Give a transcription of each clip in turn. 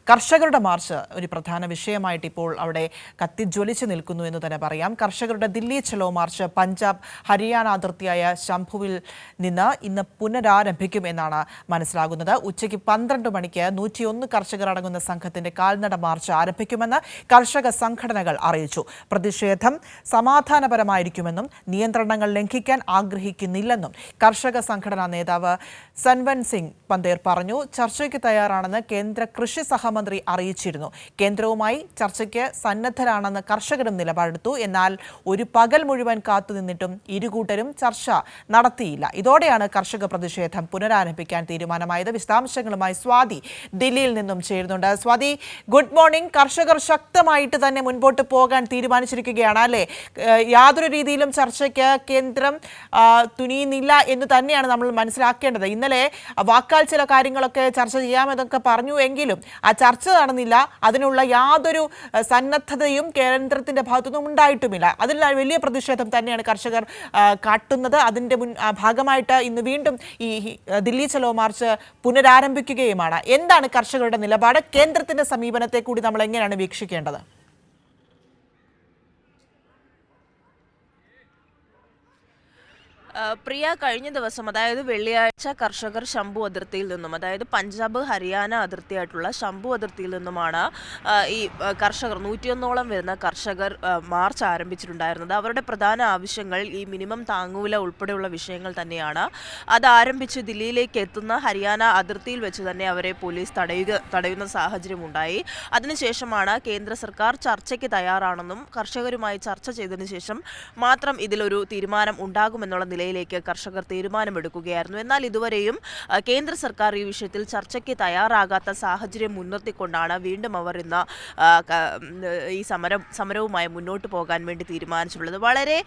കർഷകരുടെ മാർച്ച് ഒരു പ്രധാന വിഷയമായിട്ട് ഇപ്പോൾ അവിടെ കത്തിജ്വലിച്ച് നിൽക്കുന്നു എന്ന് തന്നെ പറയാം. കർഷകരുടെ ദില്ലി ചലോ മാർച്ച് പഞ്ചാബ് ഹരിയാന അതിർത്തിയായ ശംഭുവിൽ നിന്ന് ഇന്ന് പുനരാരംഭിക്കുമെന്നാണ് മനസ്സിലാകുന്നത്. ഉച്ചയ്ക്ക് 12 മണിക്ക് 101 കർഷകർ അടങ്ങുന്ന സംഘത്തിന്റെ കാൽനട മാർച്ച് ആരംഭിക്കുമെന്ന് കർഷക സംഘടനകൾ അറിയിച്ചു. പ്രതിഷേധം സമാധാനപരമായിരിക്കുമെന്നും നിയന്ത്രണങ്ങൾ ലംഘിക്കാൻ ആഗ്രഹിക്കുന്നില്ലെന്നും കർഷക സംഘടനാ നേതാവ് സൻവൻ സിംഗ് പന്തേർ പറഞ്ഞു. ചർച്ചയ്ക്ക് തയ്യാറാണെന്ന് കേന്ദ്ര കൃഷി സഹമന്ത്രി അറിയിച്ചിരുന്നു. കേന്ദ്രവുമായി ചർച്ചയ്ക്ക് സന്നദ്ധരാണെന്ന് കർഷകരും നിലപാടെടുത്തു. എന്നാൽ ഒരു പകൽ മുഴുവൻ കാത്തുനിന്നിട്ടും ഇരുകൂട്ടരും ചർച്ച നടത്തിയില്ല. ഇതോടെയാണ് കർഷക പ്രതിഷേധം പുനരാരംഭിക്കാൻ തീരുമാനമായത്. വിശദാംശങ്ങളുമായി സ്വാതി ദില്ലിയിൽ നിന്നും ചേരുന്നുണ്ട്. Swathi, good morning. കർഷകർ ശക്തമായിട്ട് തന്നെ മുൻപോട്ട് പോകാൻ തീരുമാനിച്ചിരിക്കുകയാണ് അല്ലേ? യാതൊരു രീതിയിലും ചർച്ചയ്ക്ക് കേന്ദ്രം തുനിയുന്നില്ല എന്ന് തന്നെയാണ് നമ്മൾ മനസ്സിലാക്കേണ്ടത്. ഇന്നലെ വാക്കാൽ ചില കാര്യങ്ങളൊക്കെ ചർച്ച ചെയ്യാമെന്നൊക്കെ പറഞ്ഞു എങ്കിലും ആ ചർച്ച നടന്നില്ല. അതിനുള്ള യാതൊരു സന്നദ്ധതയും കേന്ദ്രത്തിന്റെ ഭാഗത്തുനിന്നും ഉണ്ടായിട്ടുമില്ല. അതിൽ വലിയ പ്രതിഷേധം തന്നെയാണ് കർഷകർ കാട്ടുന്നത്. അതിന്റെ ഭാഗമായിട്ട് ഇന്ന് വീണ്ടും ഈ ദില്ലി ചലോ മാർച്ച് പുനരാരംഭിക്കുകയുമാണ്. എന്താണ് കർഷകരുടെ നിലപാട്? കേന്ദ്രത്തിന്റെ സമീപനത്തെ കൂടി നമ്മൾ എങ്ങനെയാണ് വീക്ഷിക്കേണ്ടത്? പ്രിയ, കഴിഞ്ഞ ദിവസം അതായത് വെള്ളിയാഴ്ച കർഷകർ ശംഭു അതിർത്തിയിൽ നിന്നും, അതായത് പഞ്ചാബ് ഹരിയാന അതിർത്തിയായിട്ടുള്ള ശംഭു അതിർത്തിയിൽ നിന്നുമാണ് ഈ കർഷകർ 101ഓളം വരുന്ന കർഷകർ മാർച്ച് ആരംഭിച്ചിട്ടുണ്ടായിരുന്നത്. അവരുടെ പ്രധാന ആവശ്യങ്ങൾ ഈ മിനിമം താങ്ങുവില ഉൾപ്പെടെയുള്ള വിഷയങ്ങൾ തന്നെയാണ്. അത് ആരംഭിച്ച് ദില്ലിയിലേക്ക് എത്തുന്ന ഹരിയാന അതിർത്തിയിൽ വെച്ച് തന്നെ അവരെ പോലീസ് തടയുന്ന സാഹചര്യമുണ്ടായി. അതിനുശേഷമാണ് കേന്ദ്ര സർക്കാർ ചർച്ചയ്ക്ക് തയ്യാറാണെന്നും കർഷകരുമായി ചർച്ച ചെയ്തതിനു ശേഷം മാത്രം ഇതിലൊരു തീരുമാനം ഉണ്ടാകുമെന്നുള്ള നിലയിലേക്ക് കർഷകർ തീരുമാനമെടുക്കുകയായിരുന്നു. എന്നാൽ ഇതുവരെയും കേന്ദ്ര സർക്കാർ ഈ വിഷയത്തിൽ ചർച്ചയ്ക്ക് തയ്യാറാകാത്ത സാഹചര്യം മുൻനിർത്തിക്കൊണ്ടാണ് വീണ്ടും അവർ ഇന്ന് ഈ സമരവുമായി മുന്നോട്ട് പോകാൻ വേണ്ടി തീരുമാനിച്ചിട്ടുള്ളത്. വളരെ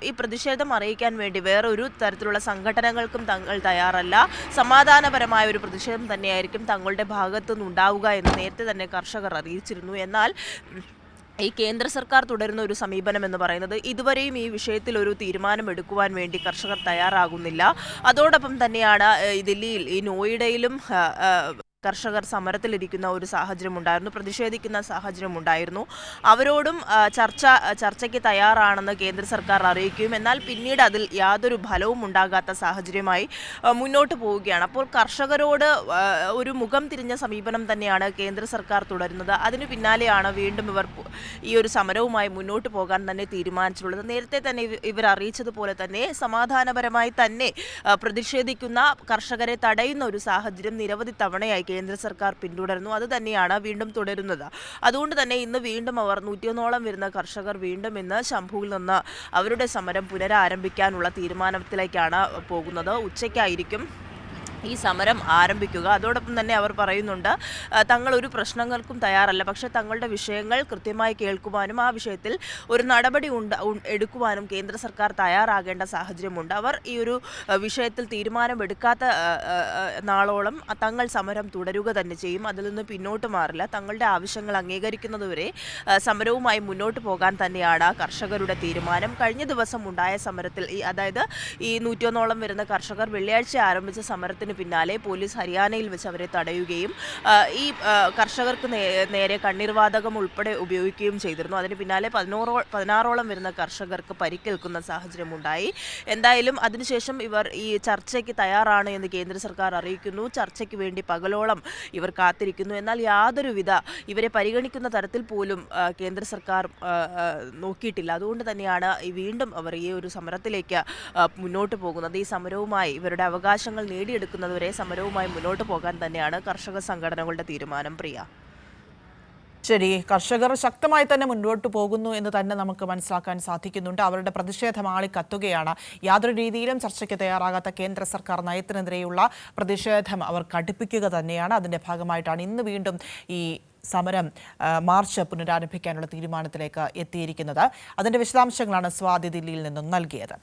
ഈ പ്രതിഷേധം അറിയിക്കാൻ വേണ്ടി വേറൊരു തരത്തിലുള്ള സംഘടനകൾക്കും തങ്ങൾ തയ്യാറല്ല. സമാധാനപരമായ ഒരു പ്രതിഷേധം തന്നെയായിരിക്കും തങ്ങളുടെ ഭാഗത്തുനിന്ന് ഉണ്ടാവുക എന്ന് നേരത്തെ തന്നെ കർഷകർ അറിയിച്ചിരുന്നു. എന്നാൽ ഈ കേന്ദ്ര സർക്കാർ തുടരുന്ന ഒരു സമീപനം എന്ന് പറയുന്നത് ഇതുവരെയും ഈ വിഷയത്തിൽ ഒരു തീരുമാനം എടുക്കുവാൻ വേണ്ടി കർഷകർ തയ്യാറാകുന്നില്ല. അതോടൊപ്പം തന്നെയാണ് ദില്ലിയിൽ ഈ നോയിഡയിലും കർഷകർ സമരത്തിലിരിക്കുന്ന ഒരു സാഹചര്യമുണ്ടായിരുന്നു, പ്രതിഷേധിക്കുന്ന സാഹചര്യമുണ്ടായിരുന്നു. അവരോടും ചർച്ചയ്ക്ക് തയ്യാറാണെന്ന് കേന്ദ്ര സർക്കാർ അറിയിക്കുകയും എന്നാൽ പിന്നീട് അതിൽ യാതൊരു ഫലവും ഉണ്ടാകാത്ത സാഹചര്യമായി മുന്നോട്ട് പോവുകയാണ്. അപ്പോൾ കർഷകരോട് ഒരു മുഖം തിരിഞ്ഞ സമീപനം തന്നെയാണ് കേന്ദ്ര സർക്കാർ തുടരുന്നത്. അതിനു പിന്നാലെയാണ് വീണ്ടും ഇവർ ഈ ഒരു സമരവുമായി മുന്നോട്ട് പോകാൻ തന്നെ തീരുമാനിച്ചിട്ടുള്ളത്. നേരത്തെ തന്നെ ഇവർ അറിയിച്ചതുപോലെ തന്നെ സമാധാനപരമായി തന്നെ പ്രതിഷേധിക്കുന്ന കർഷകരെ തടയുന്ന ഒരു സാഹചര്യം നിരവധി തവണയായി കേന്ദ്ര സർക്കാർ പിന്തുടരുന്നു. അത് തന്നെയാണ് വീണ്ടും തുടരുന്നത്. അതുകൊണ്ട് തന്നെ ഇന്ന് വീണ്ടും അവർ 101ഓളം വരുന്ന കർഷകർ വീണ്ടും ഇന്ന് ശംഭുവിൽ നിന്ന് അവരുടെ സമരം പുനരാരംഭിക്കാനുള്ള തീരുമാനത്തിലേക്കാണ് പോകുന്നത്. ഉച്ചയ്ക്കായിരിക്കും ഈ സമരം ആരംഭിക്കുക. അതോടൊപ്പം തന്നെ അവർ പറയുന്നുണ്ട് തങ്ങൾ ഒരു പ്രശ്നങ്ങൾക്കും തയ്യാറല്ല, പക്ഷേ തങ്ങളുടെ വിഷയങ്ങൾ കൃത്യമായി കേൾക്കുവാനും ആ വിഷയത്തിൽ ഒരു നടപടി എടുക്കുവാനും കേന്ദ്ര സർക്കാർ തയ്യാറാകേണ്ട സാഹചര്യമുണ്ട്. അവർ ഈ ഒരു വിഷയത്തിൽ തീരുമാനമെടുക്കാത്ത നാളോളം തങ്ങൾ സമരം തുടരുക തന്നെ ചെയ്യും. അതിൽ നിന്ന് പിന്നോട്ട് മാറില്ല. തങ്ങളുടെ ആവശ്യങ്ങൾ അംഗീകരിക്കുന്നതുവരെ സമരവുമായി മുന്നോട്ട് പോകാൻ തന്നെയാണ് കർഷകരുടെ തീരുമാനം. കഴിഞ്ഞ ദിവസം ഉണ്ടായ സമരത്തിൽ അതായത് ഈ 101ഓളം വരുന്ന കർഷകർ വെള്ളിയാഴ്ച ആരംഭിച്ച സമരത്തിന് പിന്നാലെ പോലീസ് ഹരിയാനയിൽ വെച്ച് അവരെ തടയുകയും ഈ കർഷകർക്ക് നേരെ കണ്ണീർവാതകം ഉൾപ്പെടെ ഉപയോഗിക്കുകയും ചെയ്തിരുന്നു. അതിന് പിന്നാലെ 16ഓളം വരുന്ന കർഷകർക്ക് പരിക്കേൽക്കുന്ന സാഹചര്യമുണ്ടായി. എന്തായാലും അതിനുശേഷം ഇവർ ഈ ചർച്ചയ്ക്ക് തയ്യാറാണ് എന്ന് കേന്ദ്ര സർക്കാർ അറിയിക്കുന്നു. ചർച്ചയ്ക്ക് വേണ്ടി പകലോളം ഇവർ കാത്തിരിക്കുന്നു. എന്നാൽ യാതൊരുവിധ ഇവരെ പരിഗണിക്കുന്ന തരത്തിൽ പോലും കേന്ദ്ര സർക്കാർ നോക്കിയിട്ടില്ല. അതുകൊണ്ട് തന്നെയാണ് വീണ്ടും അവർ ഈ ഒരു സമരത്തിലേക്ക് മുന്നോട്ട് പോകുന്നത്. ഈ സമരവുമായി ഇവരുടെ അവകാശങ്ങൾ നേടിയെടുക്കുന്നതുവരെ സമരവുമായി മുന്നോട്ട് പോകാൻ തന്നെയാണ് കർഷക സംഘടനകളുടെ തീരുമാനം. പ്രിയ, ശരി, കർഷകർ ശക്തമായി തന്നെ മുന്നോട്ട് പോകുന്നു എന്ന് തന്നെ നമുക്ക് മനസ്സിലാക്കാൻ സാധിക്കുന്നുണ്ട്. അവരുടെ പ്രതിഷേധം ആളിക്കത്തുകയാണ്. യാതൊരു രീതിയിലും ചർച്ചയ്ക്ക് തയ്യാറാകാത്ത കേന്ദ്ര സർക്കാർ നയത്തിനെതിരെയുള്ള പ്രതിഷേധം അവർ കടുപ്പിക്കുക തന്നെയാണ്. അതിൻ്റെ ഭാഗമായിട്ടാണ് ഇന്ന് വീണ്ടും ഈ സമരം മാർച്ച് പുനരാരംഭിക്കാനുള്ള തീരുമാനത്തിലേക്ക് എത്തിയിരിക്കുന്നത്. അതിൻ്റെ വിശദാംശങ്ങളാണ് സ്വാതി ദില്ലിയിൽ നിന്നും നൽകിയത്.